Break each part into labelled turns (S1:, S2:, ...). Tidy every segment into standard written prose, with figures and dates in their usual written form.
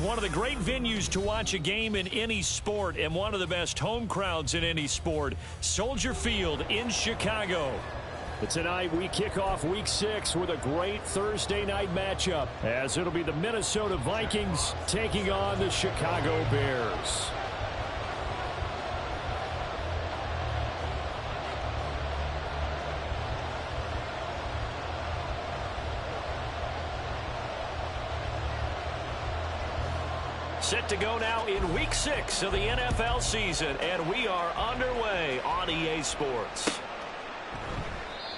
S1: one of the great venues to watch a game in any sport and one of the best home crowds in any sport. Soldier Field in Chicago. But tonight we kick off Week 6 with a great Thursday night matchup, as it'll be the Minnesota Vikings taking on the Chicago Bears. Set to go now in Week 6 of the NFL season, and we are underway on EA Sports.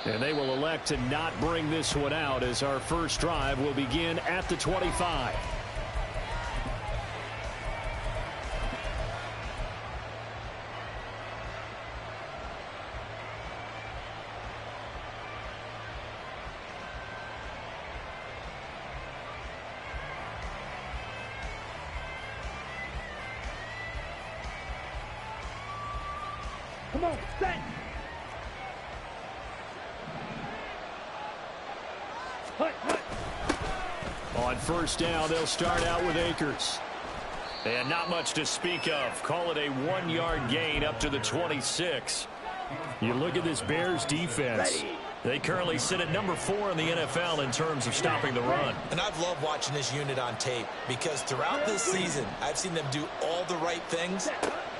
S1: And they will elect to not bring this one out, as our first drive will begin at the 25.
S2: Come on, set!
S1: On first down, they'll start out with Akers. And not much to speak of. Call it a 1-yard gain up to the 26. You look at this Bears defense. They currently sit at number 4 in the NFL in terms of stopping the run.
S3: And I've loved watching this unit on tape, because throughout this season, I've seen them do all the right things.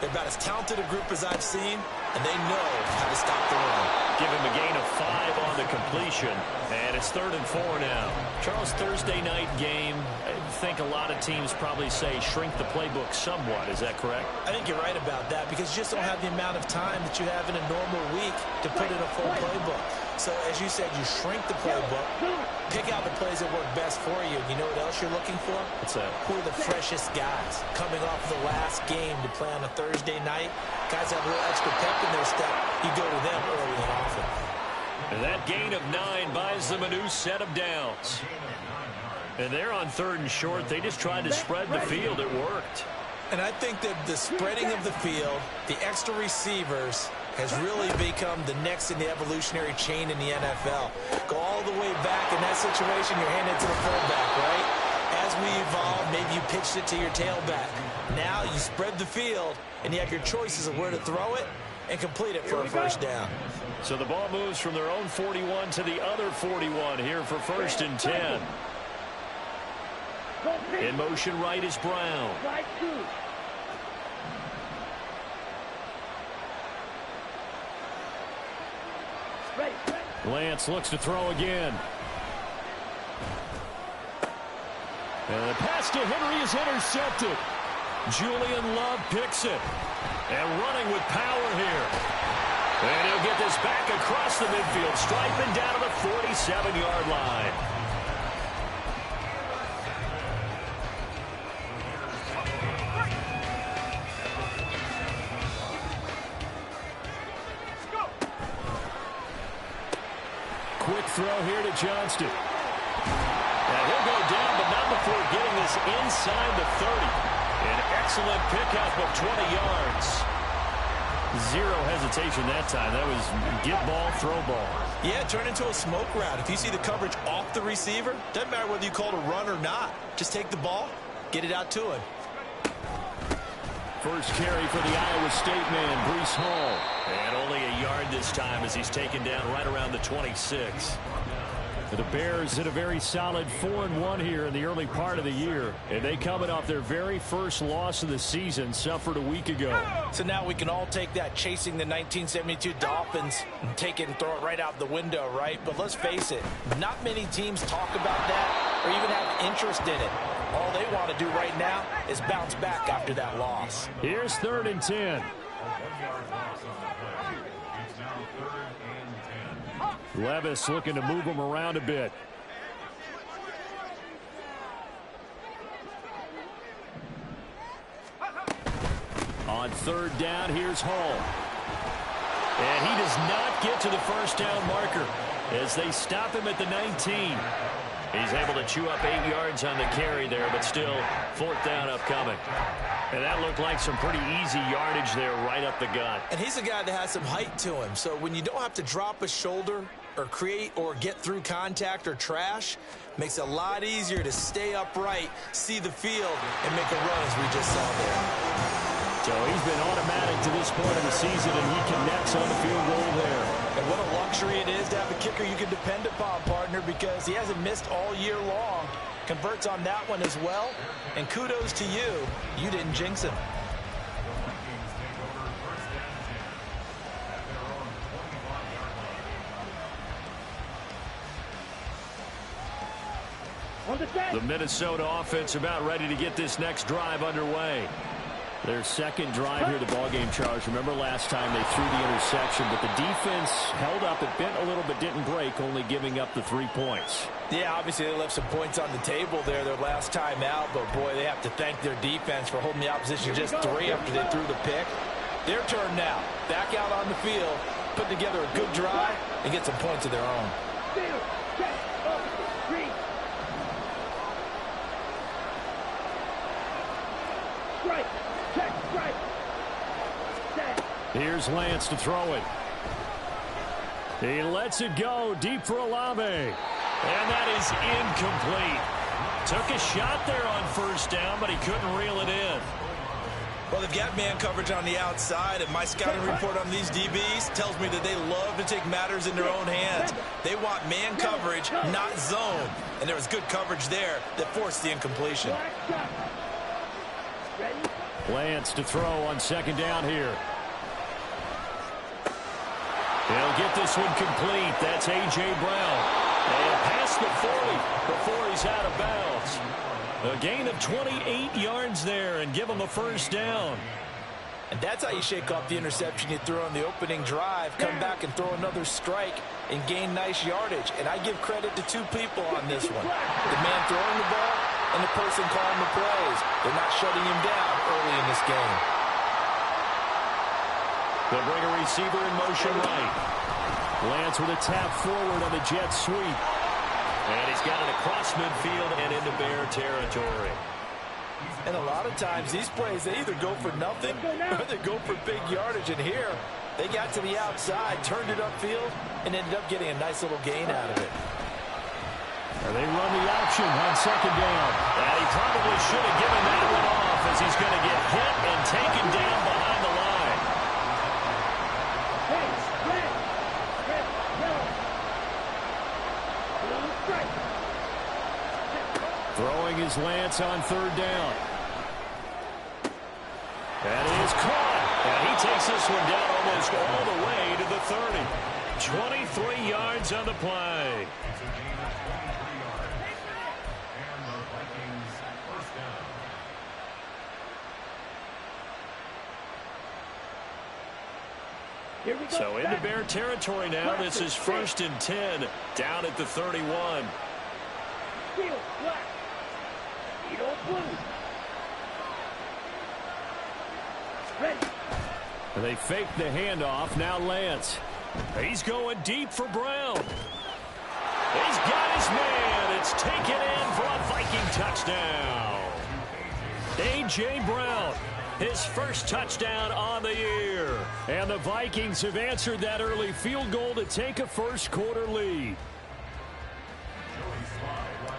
S3: They're about as talented a group as I've seen, and they know how to stop the run.
S1: Give him a gain of 5 on the completion, and it's 3rd and 4 now. Charles, Thursday night game, I think a lot of teams probably say shrink the playbook somewhat. Is that correct?
S3: I think you're right about that, because you just don't have the amount of time that you have in a normal week to put in a full playbook. So, as you said, you shrink the playbook, pick out the plays that work best for you. You know what else you're looking for?
S1: What's that?
S3: Who are the freshest guys coming off the last game to play on a Thursday night? Guys have a little extra pep in their step. You go to them early and often.
S1: And that gain of 9 buys them a new set of downs. And they're on 3rd and short. They just tried to spread the field. It worked.
S3: And I think that the spreading of the field, the extra receivers, has really become the next in the evolutionary chain in the NFL. Go all the way back in that situation, you're handing it to the fullback, right? As we evolve, maybe you pitched it to your tailback. Now you spread the field, and you have your choices of where to throw it and complete it for a first down.
S1: So the ball moves from their own 41 to the other 41 here for 1st and 10. In motion right is Brown. Lance looks to throw again. And the pass to Henry is intercepted. Julian Love picks it. And running with power here. And he'll get this back across the midfield stripe and down to the 47-yard line. Quick throw here to Johnston. And he'll go down, but not before getting this inside the 30. An excellent pickup of 20 yards. Zero hesitation that time. That was get ball, throw ball.
S3: Yeah, turn into a smoke route. If you see the coverage off the receiver, doesn't matter whether you call it a run or not. Just take the ball, get it out to him.
S1: First carry for the Iowa State man, Breece Hall. And only a yard this time as he's taken down right around the 26. The Bears hit a very solid 4-1 here in the early part of the year. And they coming off their very first loss of the season, suffered a week ago.
S3: So now we can all take that chasing the 1972 Dolphins and take it and throw it right out the window, right? But let's face it, not many teams talk about that or even have interest in it. All they want to do right now is bounce back after that loss.
S1: Here's 3rd and 10. Levis looking to move him around a bit. On 3rd down, here's Hall. And he does not get to the first down marker as they stop him at the 19. He's able to chew up 8 yards on the carry there, but still 4th down upcoming. And that looked like some pretty easy yardage there right up the gut.
S3: And he's a guy that has some height to him, so when you don't have to drop a shoulder or create or get through contact or trash, makes it a lot easier to stay upright, see the field, and make a run as we just saw there.
S1: So he's been automatic to this point of the season, and he connects on the field goal there.
S3: And what a luxury it is to have a kicker you can depend upon, partner, because he hasn't missed all year long. Converts on that one as well. And kudos to you. You didn't jinx him.
S1: The Minnesota offense about ready to get this next drive underway. Their second drive here, the ballgame, Charles. Remember last time they threw the interception, but the defense held up. It bent a little but didn't break, only giving up the 3 points.
S3: Yeah, obviously they left some points on the table there their last time out, but boy, they have to thank their defense for holding the opposition just 3 after they threw the pick. Their turn now. Back out on the field, put together a good drive, and get some points of their own.
S1: Here's Lance to throw it. He lets it go deep for Olave. And that is incomplete. Took a shot there on first down, but he couldn't reel it in.
S3: Well, they've got man coverage on the outside, and my scouting report on these DBs tells me that they love to take matters in their own hands. They want man coverage, not zone. And there was good coverage there that forced the incompletion.
S1: Lance to throw on second down here. He'll get this one complete. That's A.J. Brown. And past the 40 before he's out of bounds. A gain of 28 yards there and give him a first down.
S3: And that's how you shake off the interception you threw on the opening drive. Come back and throw another strike and gain nice yardage. And I give credit to 2 people on this one. The man throwing the ball and the person calling the plays. They're not shutting him down early in this game.
S1: They'll bring a receiver in motion right. Lance with a tap forward on the jet sweep. And he's got it across midfield and into Bear territory.
S3: And a lot of times these plays, they either go for nothing or they go for big yardage. And here, they got to the outside, turned it upfield, and ended up getting a nice little gain out of it.
S1: And they run the option on second down. And he probably should have given that one off as he's going to get hit and taken down behind the line. Throwing his Lance on third down. And it is caught. And he takes this one down almost all the way to the 30. 23 yards on the play. So into Bear territory now. This is 1st and 10 down at the 31. And they fake the handoff. Now Lance. He's going deep for Brown. He's got his man. It's taken in for a Viking touchdown. A.J. Brown, his first touchdown on the year. And the Vikings have answered that early field goal to take a first quarter lead.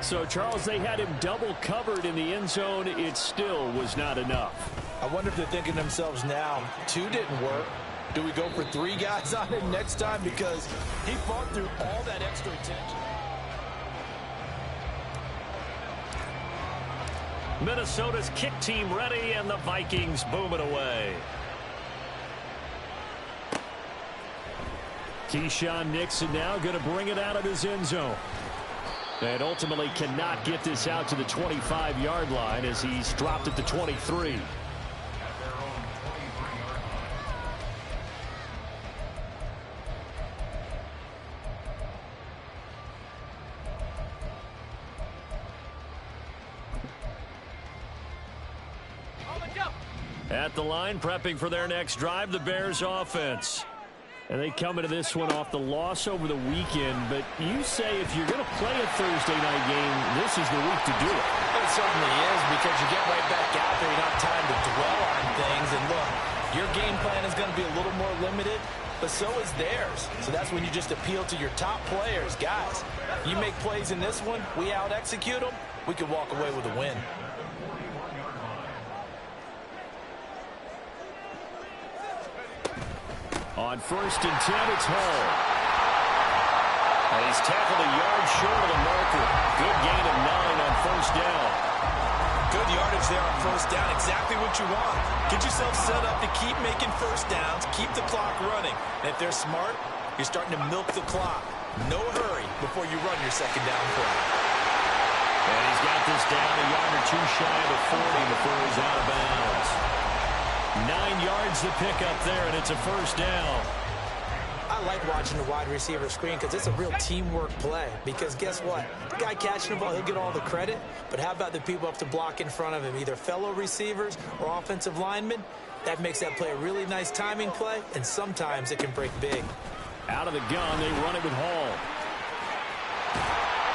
S1: So, Charles, they had him double covered in the end zone. It still was not enough.
S3: I wonder if they're thinking to themselves now, 2 didn't work. Do we go for 3 guys on him next time? Because he fought through all that extra attention.
S1: Minnesota's kick team ready, and the Vikings boom it away. Keyshawn Nixon now going to bring it out of his end zone. And ultimately cannot get this out to the 25-yard line as he's dropped at the 23. At the line, prepping for their next drive, the Bears offense. And they come into this one off the loss over the weekend. But you say if you're going to play a Thursday night game, this is the week to do it.
S3: It certainly is, because you get right back out there. You don't have time to dwell on things. And look, Your game plan is going to be a little more limited, but so is theirs. So that's when you just appeal to your top players. Guys, you make plays in this one, we out-execute them, we could walk away with a win.
S1: On 1st and 10, it's Hall. And he's tackled a yard short of the marker. Good gain of 9 on 1st down.
S3: Good yardage there on 1st down. Exactly what you want. Get yourself set up to keep making 1st downs, keep the clock running. And if they're smart, you're starting to milk the clock. No hurry before you run your 2nd down play.
S1: And he's got this down a yard or 2 shy of the 40 before he's out of bounds. 9 yards to pick up there, and it's a 1st down.
S3: I like watching the wide receiver screen because it's a real teamwork play. Because guess what? The guy catching the ball, he'll get all the credit. But how about the people up to block in front of him, either fellow receivers or offensive linemen? That makes that play a really nice timing play, and sometimes it can break big.
S1: Out of the gun, they run it with Hall.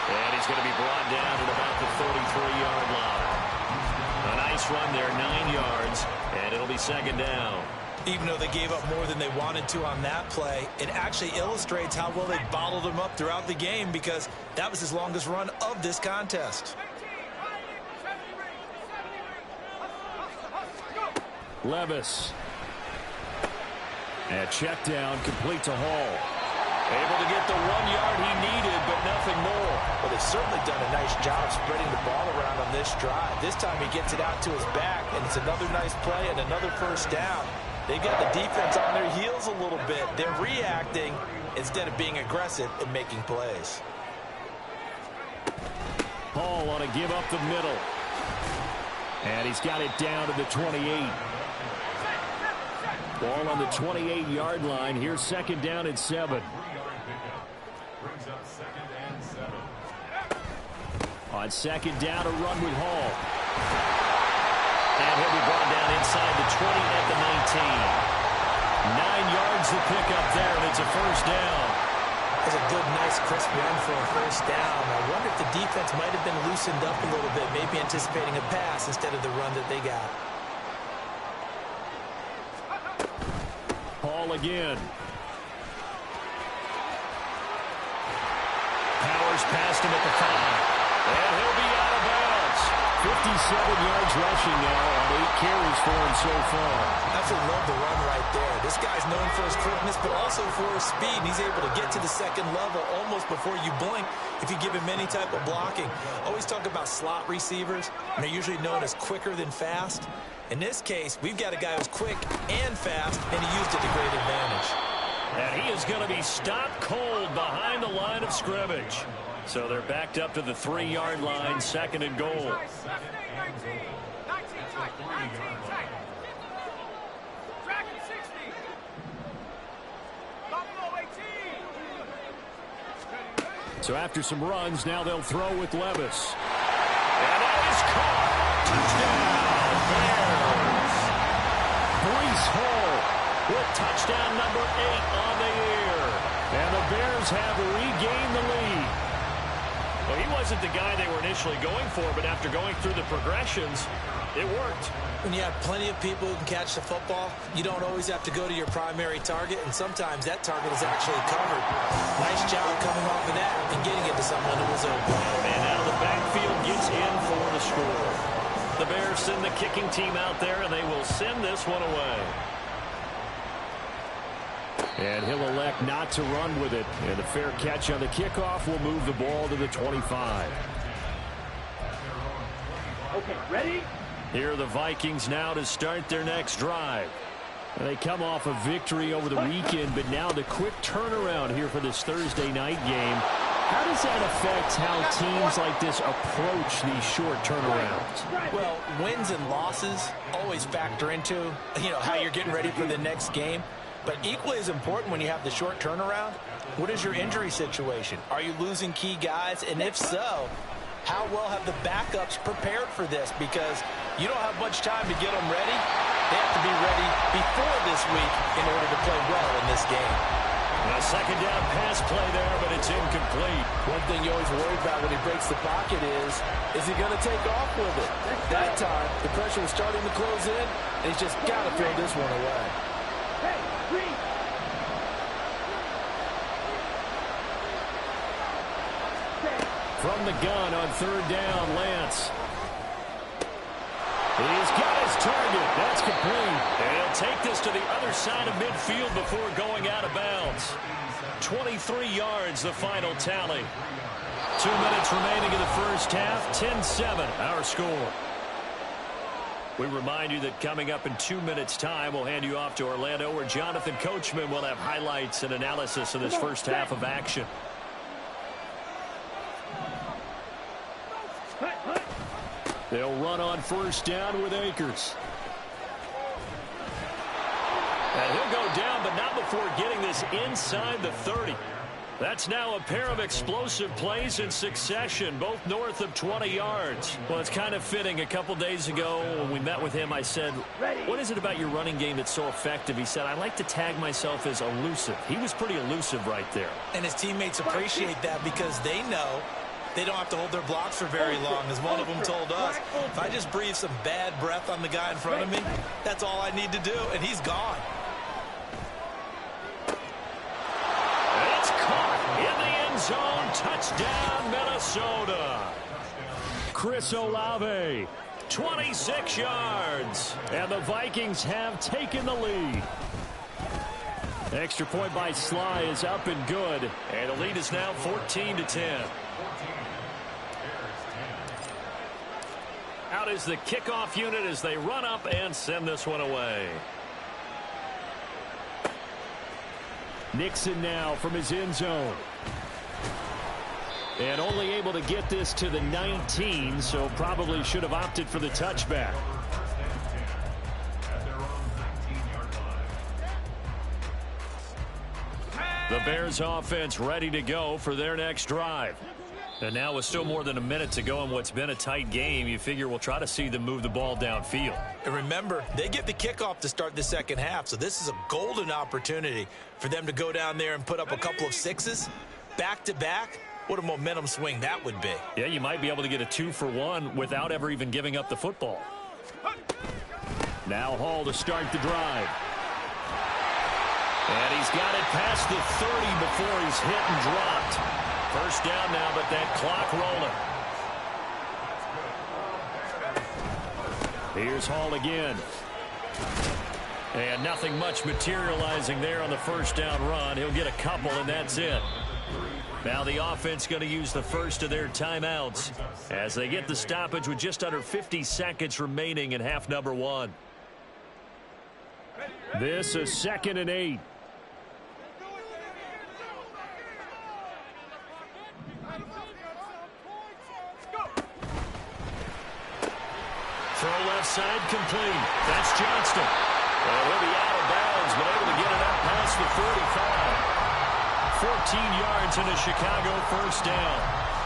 S1: And he's going to be brought down at about the 33-yard line. A nice run there, 9 yards, and it'll be 2nd down.
S3: Even though they gave up more than they wanted to on that play, it actually illustrates how well they bottled them up throughout the game because that was his longest run of this contest.
S1: Levis. And check down, complete to Hall. Able to get the 1 yard he needed, but nothing more.
S3: Well, they've certainly done a nice job spreading the ball around on this drive. This time he gets it out to his back, and it's another nice play and another 1st down. They've got the defense on their heels a little bit. They're reacting instead of being aggressive and making plays.
S1: Hall on a give up the middle. And he's got it down to the 28. Ball on the 28-yard line. Here's 2nd down and 7. On 2nd down, a run with Hall. And he'll be brought down inside the 20 at the 19. 9 yards to pick up there, and it's a 1st down.
S3: That's a good, nice, crisp run for a 1st down. I wonder if the defense might have been loosened up a little bit, maybe anticipating a pass instead of the run that they got.
S1: Hall again. Powers past him at the 5. And he'll be out of bounds. 57 yards rushing now on 8 carries for him so far. Absolutely love the run right there. This guy's known for his quickness, but also for his speed. And he's able to get to the 2nd level almost before you blink if you give him any type of blocking. Always talk about slot receivers, and they're usually known as quicker than fast. In this case, we've got a guy who's quick and fast, and he used it to great advantage. And he is going to be stopped cold behind the line of scrimmage. So they're backed up to the 3-yard line, 2nd and goal. So after some runs, now they'll throw with Levis. And that is caught. Touchdown, Bears. Breece Hall with touchdown number 8 on the year. And the Bears have regained the lead. Well, he wasn't the guy they were initially going for, but after going through the progressions, it worked. When you have plenty of people who can catch the football, you don't always have to go to your primary target, and sometimes that target is actually covered. Nice job coming off of that and getting it to someone who was open. And now the backfield gets in for the score. The Bears send the kicking team out there, and they will send this one away. And he'll elect not to run with it. And a fair catch on the kickoff will move the ball to the 25.
S2: Okay, ready?
S1: Here are the Vikings now to start their next drive. And they come off a victory over the weekend, but now the quick turnaround here for this Thursday night game. How does that affect how teams like this approach these short turnarounds? Well, wins and losses always factor into, how you're getting ready for the next game. But equally as important when you have the short turnaround, what is your injury situation? Are you losing key guys? And if so, how well have the backups prepared for this? Because you don't have much time to get them ready. They have to be ready before this week in order to play well in this game. A second down pass play there, but it's incomplete.
S4: One thing you always worry about when he breaks the pocket is he going to take off with it? That time, the pressure was starting to close in, and he's just got to throw this one away.
S2: Hey, Reed.
S1: From the gun on third down, Lance. He's got his target. That's complete. And he'll take this to the other side of midfield before going out of bounds. 23 yards, the final tally. 2 minutes remaining in the first half. 10-7, our score. We remind you that coming up in 2 minutes' time, we'll hand you off to Orlando, where Jonathan Coachman will have highlights and analysis of this first half of action. They'll run on first down with Akers. And he'll go down, but not before getting this inside the 30. That's now a pair of explosive plays in succession, both north of 20 yards. Well, it's kind of fitting. A couple days ago when we met with him, I said, what is it about your running game that's so effective? He said, I like to tag myself as elusive. He was pretty elusive right there.
S3: And his teammates appreciate that because they know they don't have to hold their blocks for very long, as one of them told us. If I just breathe some bad breath on the guy in front of me, that's all I need to do, and he's gone.
S1: It's caught in the end zone. Touchdown, Minnesota. Chris Olave, 26 yards. And the Vikings have taken the lead. Extra point by Sly is up and good. And the lead is now 14-10. Out is the kickoff unit as they run up and send this one away. Nixon now from his end zone. And only able to get this to the 19, so probably should have opted for the touchback. The Bears offense ready to go for their next drive. And now with still more than a minute to go in what's been a tight game, you figure we'll try to see them move the ball downfield.
S3: And remember, they get the kickoff to start the second half, so this is a golden opportunity for them to go down there and put up a couple of sixes back-to-back. What a momentum swing that would be.
S1: Yeah, you might be able to get a 2-for-1 without ever even giving up the football. Now Hall to start the drive. And he's got it past the 30 before he's hit and dropped. First down now, but that clock rolling. Here's Hall again. And nothing much materializing there on the first down run. He'll get a couple, and that's it. Now the offense going to use the first of their timeouts as they get the stoppage with just under 50 seconds remaining in half number one. This is 2nd and 8. Throw left side complete. That's Johnston. Well, he'll be out of bounds, but able to get it up past the 45. 14 yards in a Chicago first down.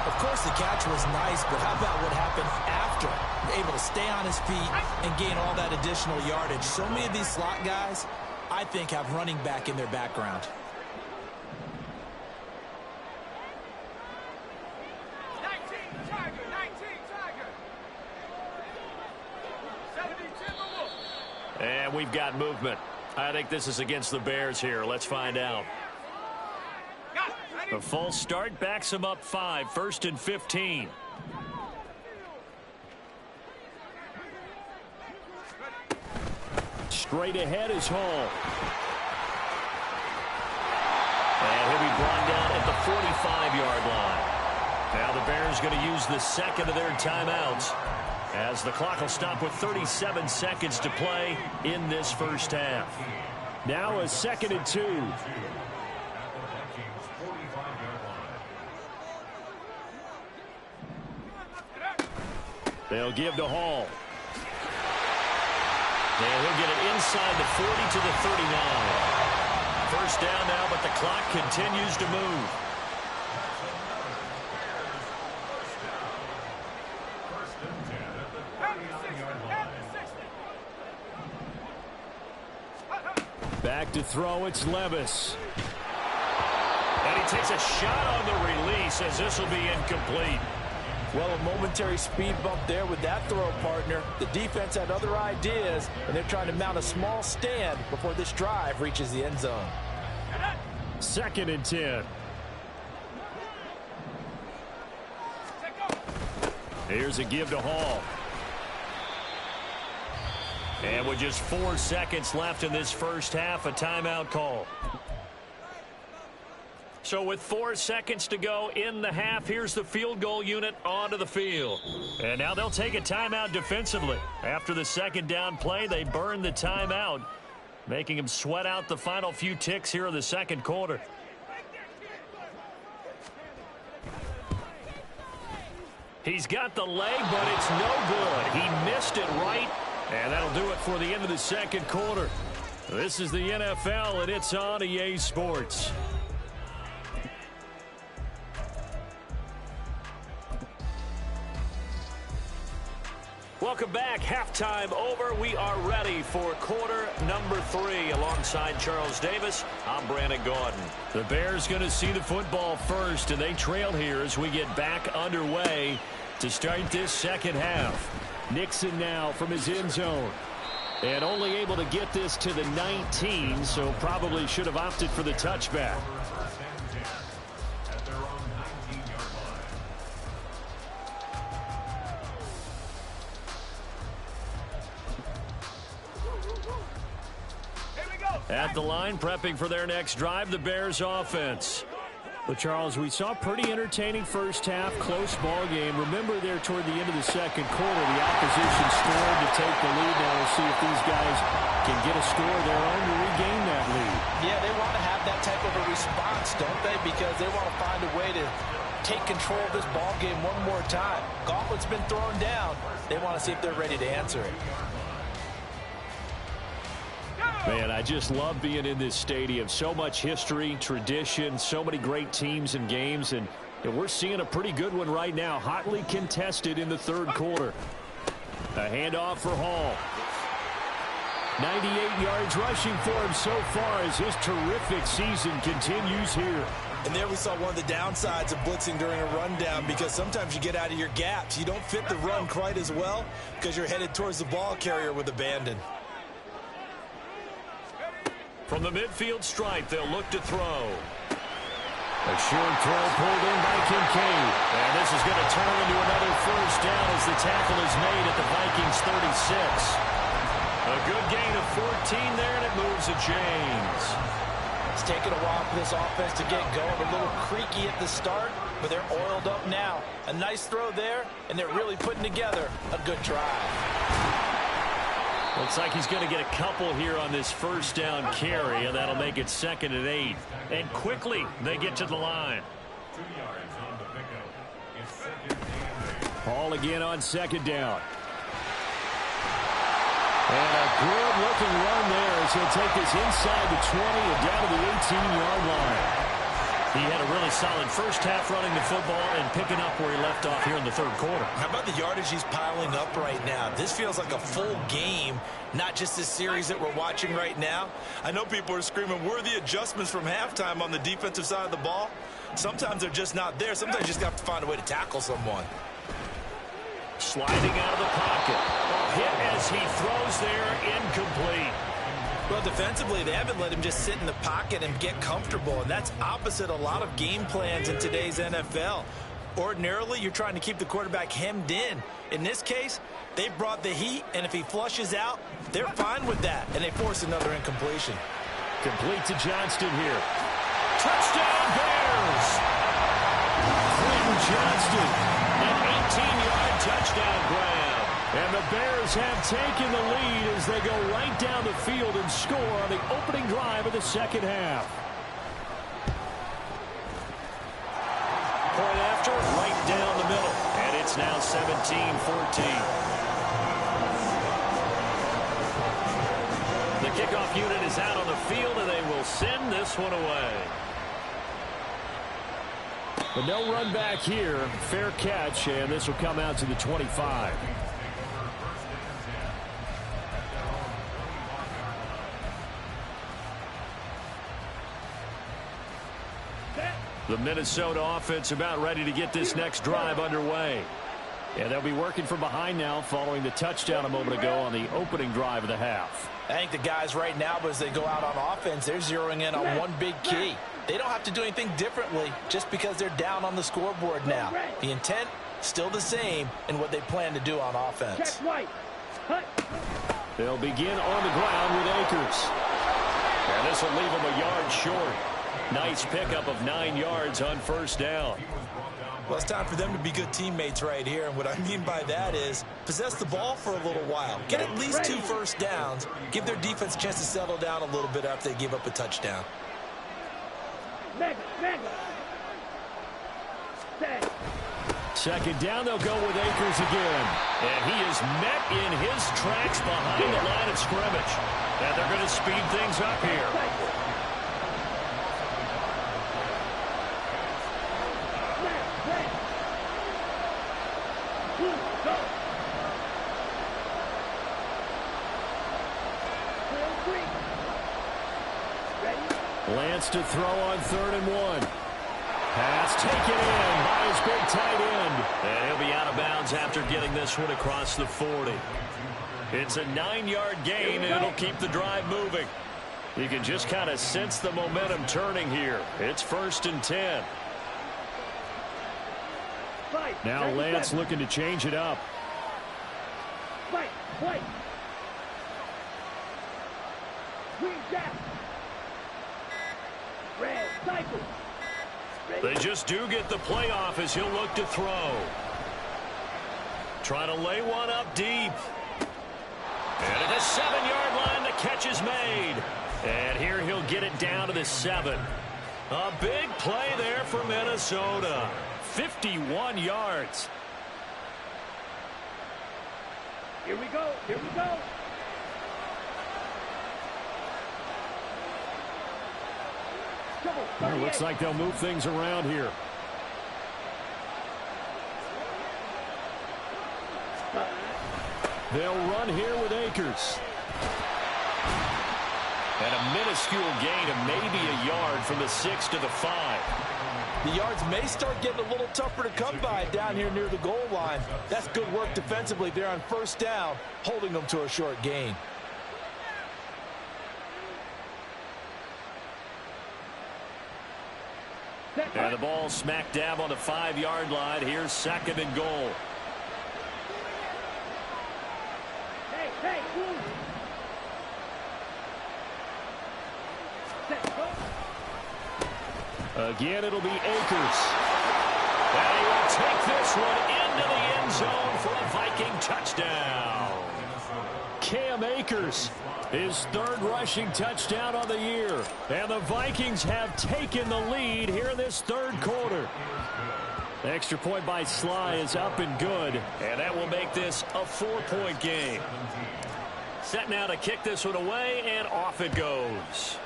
S3: Of course, the catch was nice, but how about what happened after? Able to stay on his feet and gain all that additional yardage. So many of these slot guys, I think, have running back in their background.
S1: And we've got movement. I think this is against the Bears here. Let's find out. The false start backs him up 5. 1st and 15. Straight ahead is Hall. And he'll be brought down at the 45-yard line. Now the Bears going to use the second of their timeouts, as the clock will stop with 37 seconds to play in this first half. Now a 2nd and 2. They'll give to Hall. And he'll get it inside the 40 to the 39. First down now, but the clock continues to move. Back to throw, it's Levis. takes a shot on the release as this will be incomplete.
S4: Well, a momentary speed bump there with that throw, partner. The defense had other ideas, and they're trying to mount a small stand before this drive reaches the end zone.
S1: 2nd and 10. Here's a give to Hall. And with just 4 seconds left in this first half, a timeout call. So with 4 seconds to go in the half, here's the field goal unit onto the field. And now they'll take a timeout defensively. After the 2nd down play, they burn the timeout, making them sweat out the final few ticks here in the 2nd quarter. He's got the leg, but it's no good. He missed it right, and that'll do it for the end of the 2nd quarter. This is the NFL, and it's on EA Sports. Welcome back. Halftime over. We are ready for quarter number 3. Alongside Charles Davis, I'm Brandon Gaudin. The Bears going to see the football first, and they trail here as we get back underway to start this 2nd half. Nixon now from his end zone. And only able to get this to the 19, so probably should have opted for the touchback. At the line, prepping for their next drive, the Bears offense. But, Charles, we saw a pretty entertaining first half, close ball game. Remember there toward the end of the 2nd quarter, the opposition scored to take the lead. Now we'll see if these guys can get a score of their own to regain that lead.
S4: Yeah, they want to have that type of a response, don't they? Because they want to find a way to take control of this ball game one more time. Gauntlet's been thrown down. They want to see if they're ready to answer it.
S1: Man, I just love being in this stadium. So much history, tradition, so many great teams and games, and we're seeing a pretty good one right now, hotly contested in the 3rd quarter. A handoff for Hall. 98 yards rushing for him so far as his terrific season continues here.
S3: And there we saw one of the downsides of blitzing during a rundown, because sometimes you get out of your gaps. You don't fit the run quite as well because you're headed towards the ball carrier with abandon.
S1: From the midfield stripe, they'll look to throw. A short throw pulled in by Kincaid. And this is going to turn into another first down as the tackle is made at the Vikings 36. A good gain of 14 there, and it moves the chains.
S4: It's taken a while for this offense to get going. A little creaky at the start, but they're oiled up now. A nice throw there, and they're really putting together a good drive.
S1: Looks like he's going to get a couple here on this first down carry, and that'll make it 2nd and 8. And quickly, they get to the line. Hall again on 2nd down. And a good-looking run there as he'll take this inside the 20 and down to the 18-yard line. He had a really solid first half running the football and picking up where he left off here in the 3rd quarter.
S3: How about the yardage he's piling up right now? This feels like a full game, not just this series that we're watching right now. I know people are screaming, worthy adjustments from halftime on the defensive side of the ball. Sometimes they're just not there. Sometimes you just have to find a way to tackle someone.
S1: Sliding out of the pocket. A hit as he throws there, incomplete.
S3: Well, defensively, they haven't let him just sit in the pocket and get comfortable, and that's opposite a lot of game plans in today's NFL. Ordinarily, you're trying to keep the quarterback hemmed in. In this case, they brought the heat, and if he flushes out, they're fine with that, and they force another incompletion.
S1: Complete to Johnston here. Touchdown, Bears! Quentin Johnston, an 18-yard touchdown grab. And the Bears have taken the lead as they go right down the field and score on the opening drive of the 2nd half. Point after, right down the middle. And it's now 17-14. The kickoff unit is out on the field, and they will send this one away. But no run back here. Fair catch, and this will come out to the 25. The Minnesota offense about ready to get this next drive underway. And they'll be working from behind now following the touchdown a moment ago on the opening drive of the half.
S4: I think the guys right now, as they go out on offense, they're zeroing in on one big key. They don't have to do anything differently just because they're down on the scoreboard now. The intent, still the same in what they plan to do on offense.
S1: They'll begin on the ground with Akers. And this will leave them a yard short. Nice pickup of 9 yards on first down.
S3: Well, it's time for them to be good teammates right here. And what I mean by that is possess the ball for a little while. Get at least 2 first downs. Give their defense a chance to settle down a little bit after they give up a touchdown.
S1: Second down, they'll go with Akers again. And he is met in his tracks behind the line of scrimmage. And they're going to speed things up here. Lance to throw on 3rd and 1. Pass taken in by his big tight end. And he'll be out of bounds after getting this one across the 40. It's a 9-yard gain, and it'll keep the drive moving. You can just kind of sense the momentum turning here. It's 1st and 10. Now Lance looking to change it up. They just do get the playoff as he'll look to throw. Trying to lay one up deep. And at the 7-yard line, the catch is made. And here he'll get it down to the 7. A big play there for Minnesota. 51 yards.
S2: Here we go. Here we go.
S1: Well, looks like they'll move things around here. They'll run here with Akers. And a minuscule gain of maybe a yard from the 6 to the 5.
S4: The yards may start getting a little tougher to come by down here near the goal line. That's good work defensively there on first down, holding them to a short gain.
S1: And the ball smack dab on the 5-yard line. Here's 2nd and goal.
S2: Hey,
S1: again, it'll be Akers. And he will take this one into the end zone for a Viking touchdown. Cam Akers, his 3rd rushing touchdown on the year. And the Vikings have taken the lead here in this 3rd quarter. The extra point by Sly is up and good. And that will make this a 4-point game. Set now to kick this one away, and off it goes.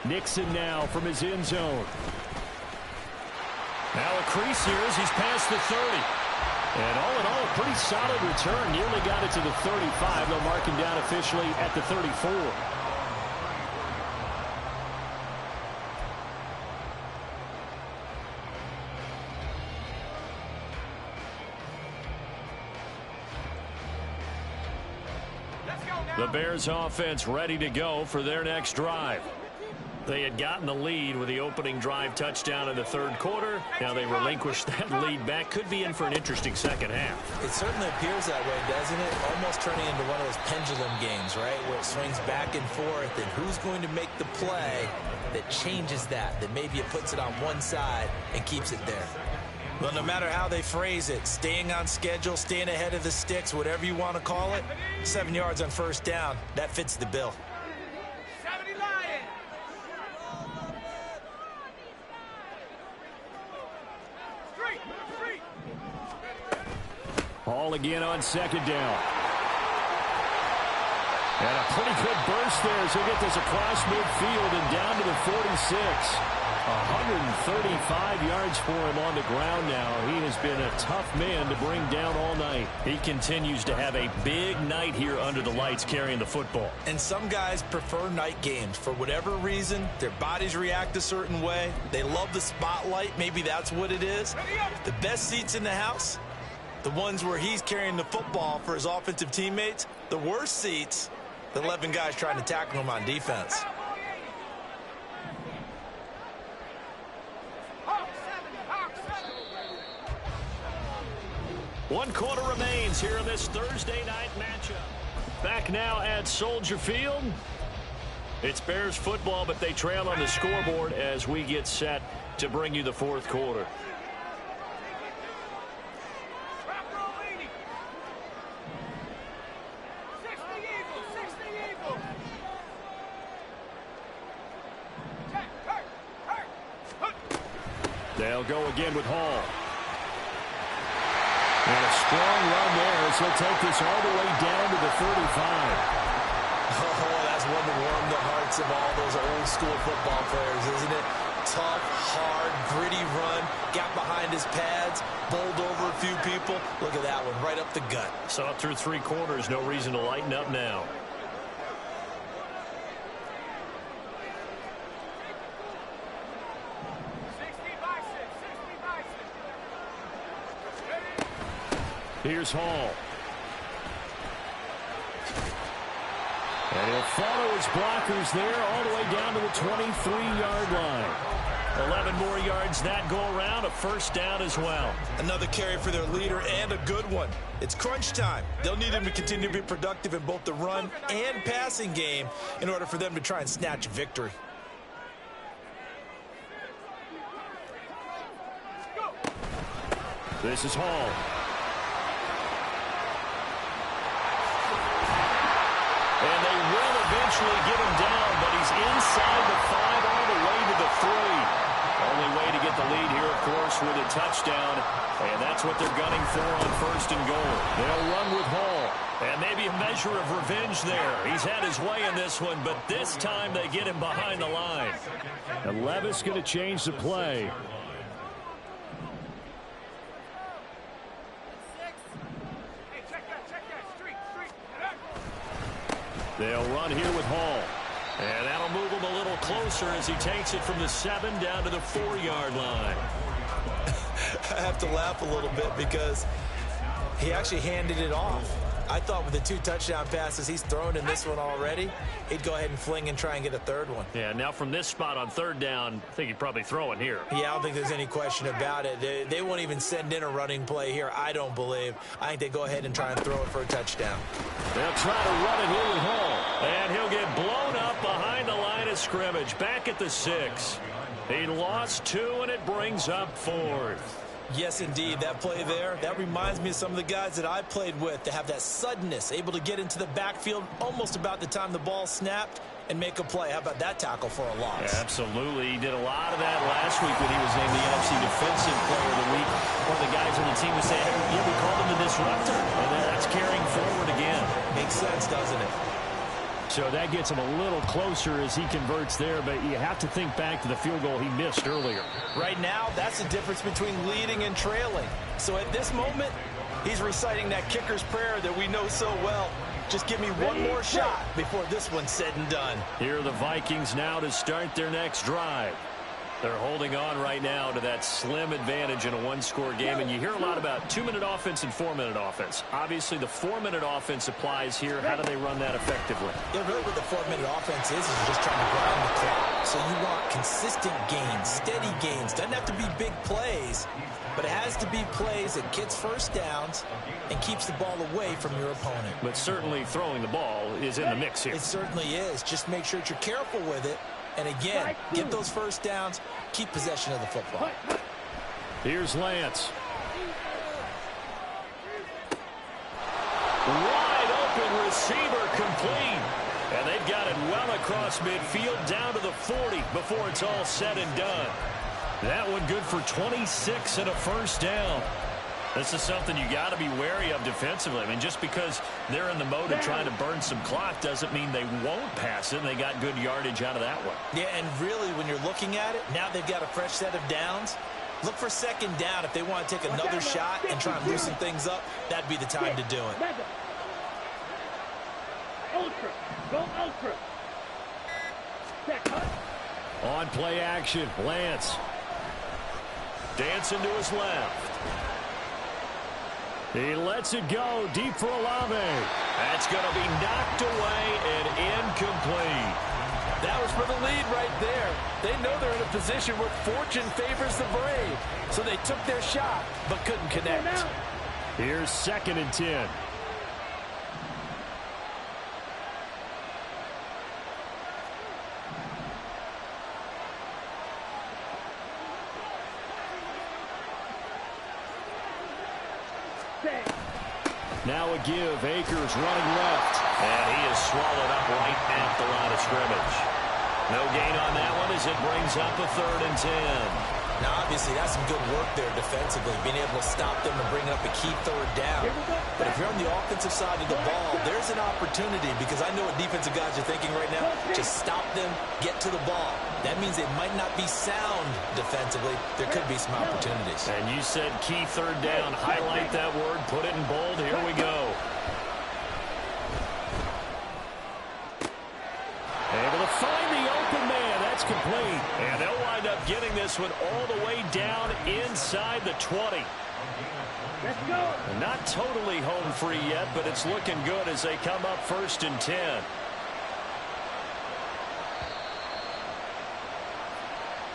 S1: Nixon now from his end zone. Now a crease here as he's past the 30. And all in all, a pretty solid return. Nearly got it to the 35. They'll mark him down officially at the 34. The Bears offense ready to go for their next drive. They had gotten the lead with the opening drive touchdown in the 3rd quarter. Now they relinquished that lead back. Could be in for an interesting second half.
S3: It certainly appears that way, doesn't it? Almost turning into one of those pendulum games, right? Where it swings back and forth, and who's going to make the play that changes that maybe it puts it on one side and keeps it there. Well, no matter how they phrase it, staying on schedule, staying ahead of the sticks, whatever you want to call it, 7 yards on first down, that fits the bill.
S1: Ball again on 2nd down. And a pretty good burst there as he'll get this across midfield and down to the 46. 135 yards for him on the ground now. He has been a tough man to bring down all night. He continues to have a big night here under the lights carrying the football.
S3: And some guys prefer night games. For whatever reason, their bodies react a certain way. They love the spotlight. Maybe that's what it is. The best seats in the house, the ones where he's carrying the football for his offensive teammates. The worst seats, the 11 guys trying to tackle him on defense.
S1: One quarter remains here in this Thursday night matchup. Back now at Soldier Field. It's Bears football, but they trail on the scoreboard as we get set to bring you the fourth quarter. They'll go again with Hall. And a strong run there as he'll take this all the way down to the 35.
S3: Oh, that's one to warm the hearts of all those old school football players, isn't it? Tough, hard, gritty run. Got behind his pads, bowled over a few people. Look at that one, right up the gut.
S1: Saw it through three quarters. No reason to lighten up now. Here's Hall. And he'll follow his blockers there all the way down to the 23-yard line. 11 more yards that go around, a first down as well.
S3: Another carry for their leader and a good one. It's crunch time. They'll need him to continue to be productive in both the run and passing game in order for them to try and snatch a victory.
S1: This is Hall. And they will eventually get him down, but he's inside the 5 all the way to the 3. Only way to get the lead here, of course, with a touchdown. And that's what they're gunning for on first and goal. They'll run with Hall. And maybe a measure of revenge there. He's had his way in this one, but this time they get him behind the line. And Levis going to change the play. They'll run here with Hall. And that'll move him a little closer as he takes it from the 7 down to the 4-yard line.
S3: I have to laugh a little bit because he actually handed it off. I thought with the 2 touchdown passes he's thrown in this one already, he'd go ahead and fling and try and get a third one.
S1: Yeah, now from this spot on 3rd down, I think he'd probably throw it here.
S3: Yeah, I don't think there's any question about it. They won't even send in a running play here, I don't believe. I think they go ahead and try and throw it for a touchdown.
S1: They'll try to run it here with Hall. And he'll get blown up behind the line of scrimmage, back at the 6. He lost 2, and it brings up 4th.
S3: Yes, indeed. That play there, that reminds me of some of the guys that I played with to have that suddenness, able to get into the backfield almost about the time the ball snapped and make a play. How about that tackle for a loss?
S1: Yeah, absolutely. He did a lot of that last week when he was named the NFC Defensive Player of the Week. One of the guys on the team was saying, hey, yeah, we called him the disruptor. And that's carrying forward again.
S3: Makes sense, doesn't it?
S1: So that gets him a little closer as he converts there, but you have to think back to the field goal he missed earlier.
S3: Right now, that's the difference between leading and trailing. So at this moment, he's reciting that kicker's prayer that we know so well. Just give me one more shot before this one's said and done.
S1: Here are the Vikings now to start their next drive. They're holding on right now to that slim advantage in a one-score game, and you hear a lot about 2-minute offense and 4-minute offense. Obviously, the 4-minute offense applies here. How do they run that effectively?
S3: Yeah, really what the 4-minute offense is just trying to grind the clock. So you want consistent gains, steady gains. Doesn't have to be big plays, but it has to be plays that gets first downs and keeps the ball away from your opponent.
S1: But certainly throwing the ball is in the mix here.
S3: It certainly is. Just make sure that you're careful with it. And again, get those first downs, keep possession of the football.
S1: Here's Lance. Wide open receiver complete. And they've got it well across midfield down to the 40 before it's all said and done. That one good for 26 and a first down. This is something you got to be wary of defensively. I mean, just because they're in the mode of trying to burn some clock doesn't mean they won't pass it. And they got good yardage out of that one.
S3: Yeah, and really, when you're looking at it, now they've got a fresh set of downs. Look for second down if they want to take another shot and try and loosen things up. That'd be the time to do it.
S2: Ultra. Go ultra.
S1: On play action, Lance. Dancing to his left. He lets it go deep for Olave. That's going to be knocked away and incomplete.
S4: That was for the lead right there. They know they're in a position where fortune favors the brave. So they took their shot, but couldn't connect.
S1: Here's 2nd and 10. Now a give. Akers running left. And he is swallowed up right at the line of scrimmage. No gain on that one as it brings up a 3rd and 10.
S3: Now, obviously, that's some good work there defensively, being able to stop them and bring up a key 3rd down. But if you're on the offensive side of the ball, there's an opportunity, because I know what defensive guys are thinking right now. Just stop them, get to the ball. That means they might not be sound defensively. There could be some opportunities.
S1: And you said key 3rd down. Highlight that word. Put it in bold. Here we go. Able to find the open man. That's complete. And they'll wind up getting this one all the way down inside the 20.
S2: Let's go.
S1: Not totally home free yet, but it's looking good as they come up 1st and 10.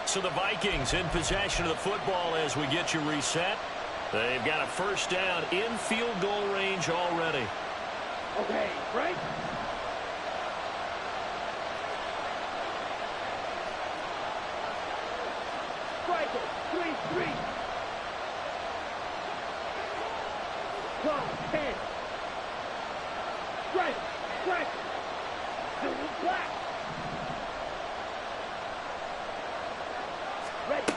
S1: So the Vikings in possession of the football as we get you reset. They've got a 1st down in field goal range already.
S2: Okay, right. Striker, 3-3. Clock, 10. Striker. Silver black. Ready.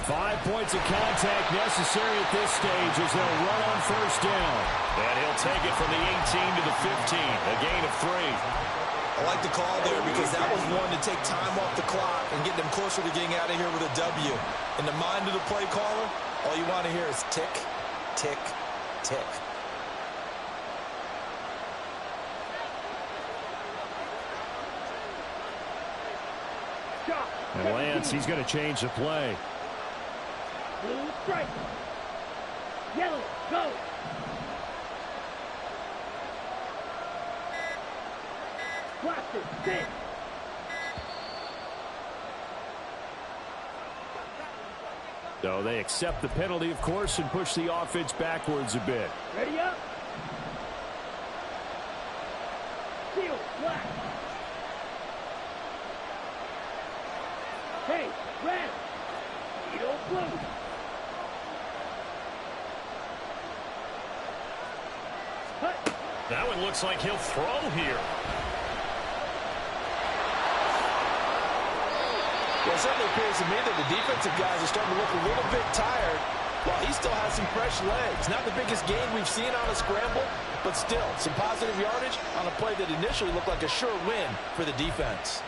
S1: 5 points of contact necessary at this stage as they'll run on 1st down. And he'll take it from the 18 to the 15, a gain of 3.
S3: I like the call there because that was one to take time off the clock and get them closer to getting out of here with a W. In the mind of the play caller, all you want to hear is tick, tick, tick.
S1: And Lance, he's going to change the play.
S2: Blue striker. Yellow, go. Blaster, sit.
S1: So they accept the penalty, of course, and push the offense backwards a bit.
S2: Ready up. Seal, black. Hey, red. Needle, blue. Hut.
S1: That one looks like he'll throw here.
S4: Well, it certainly appears to me that the defensive guys are starting to look a little bit tired while he still has some fresh legs. Not the biggest gain we've seen on a scramble, but still some positive yardage on a play that initially looked like a sure win for the defense.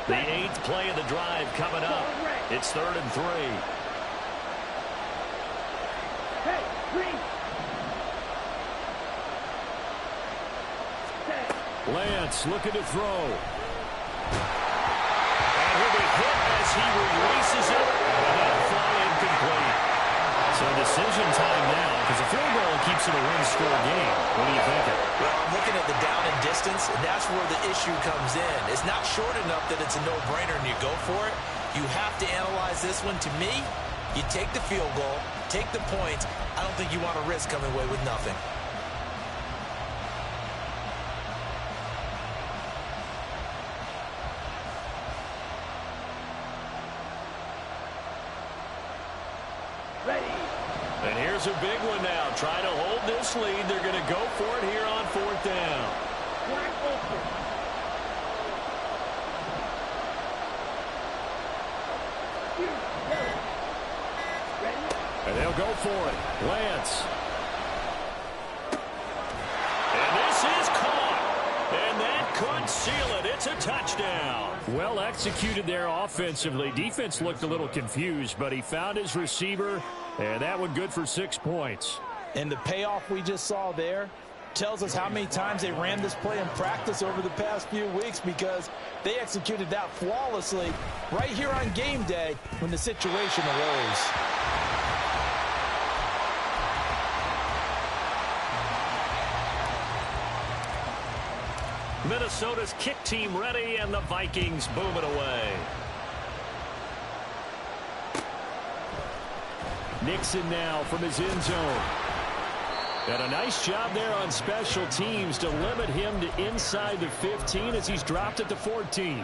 S1: The 8th play of the drive coming up. It's 3rd and 3.
S2: Hey, green.
S1: Lance looking to throw. And he'll be hit as he releases it. And that'll fly incomplete. So decision time now, because a field goal keeps it a one-score game. What do you think?
S3: Well, I'm looking at the down and distance, and that's where the issue comes in. It's not short enough that it's a no-brainer and you go for it. You have to analyze this one. To me, you take the field goal, take the points. I don't think you want to risk coming away with nothing.
S2: Ready.
S1: And here's Here's a big one now. Trying to hold this lead. They're going to go for it here on 4th down.
S2: Wide open.
S1: And they'll go for it. Lance. And this is caught. And that could seal it. It's a touchdown. Well executed there offensively. Defense looked a little confused, but he found his receiver, and that one good for 6 points.
S4: And the payoff we just saw there tells us how many times they ran this play in practice over the past few weeks, because they executed that flawlessly right here on game day when the situation arose.
S1: Minnesota's kick team ready, and the Vikings boom it away. Nixon now from his end zone. And a nice job there on special teams to limit him to inside the 15 as he's dropped at the 14.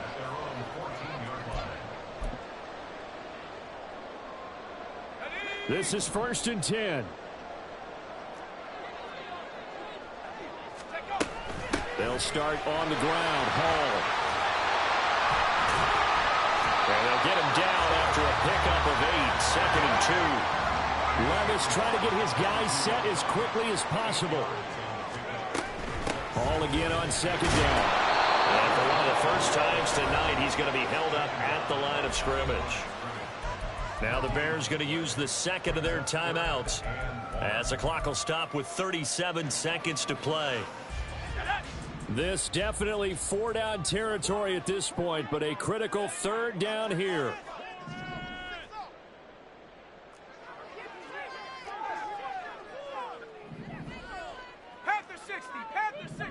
S1: This is 1st and 10. They'll start on the ground. Hall. And they'll get him down after a pickup of 8. 2nd and 2. Levis trying to get his guys set as quickly as possible. Hall again on 2nd down. And for one of the first times tonight, he's going to be held up at the line of scrimmage. Now the Bears going to use the second of their timeouts as the clock will stop with 37 seconds to play. This definitely 4-down territory at this point, but a critical 3rd down here.
S2: Panther 60, Panther 60.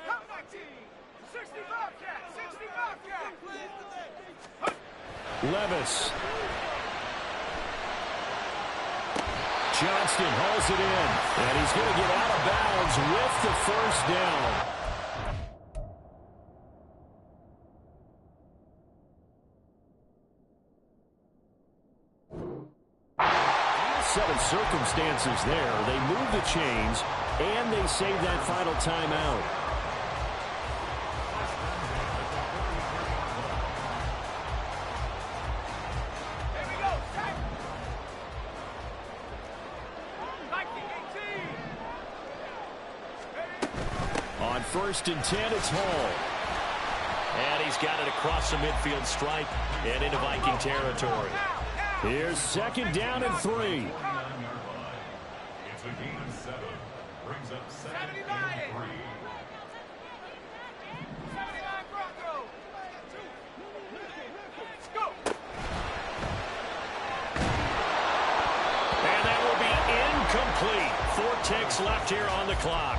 S2: Come back, team. 65 cat, 65 cat.
S1: Levis. Johnston hauls it in, and he's going to get out of bounds with the 1st down. Set of circumstances there. They move the chains, and they save that final timeout. On 1st and 10, it's Hall. And he's got it across the midfield stripe and into Viking territory. Here's 2nd down and 3.
S5: It's a gain of 7. Brings up 2nd and 3.
S2: 79 Broncos. Let's go.
S1: And that will be incomplete. 4 ticks left here on the clock.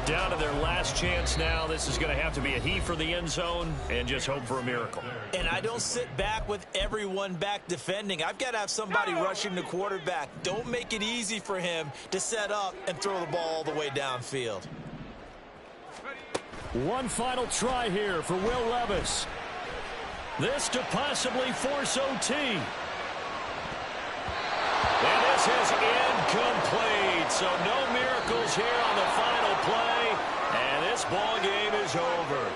S1: Down to their last chance now. This is going to have to be a heave for the end zone and just hope for a miracle.
S3: And I don't sit back with everyone back defending. I've got to have somebody rushing the quarterback. Don't make it easy for him to set up and throw the ball all the way downfield.
S1: One final try here for Will Levis. This to possibly force OT. And this is incomplete. So no miracles here on the final play. And this ball game is over.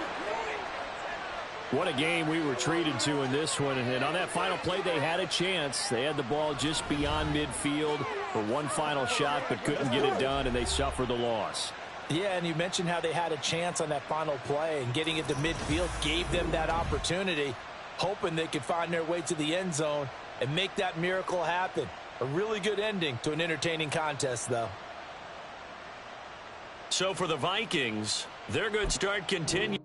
S1: What a game we were treated to in this one. And on that final play, they had a chance. They had the ball just beyond midfield for one final shot, but couldn't get it done, and they suffered the loss.
S4: Yeah, and you mentioned how they had a chance on that final play, and getting it to midfield gave them that opportunity, hoping they could find their way to the end zone and make that miracle happen. A really good ending to an entertaining contest, though.
S1: So for the Vikings, their good start continues.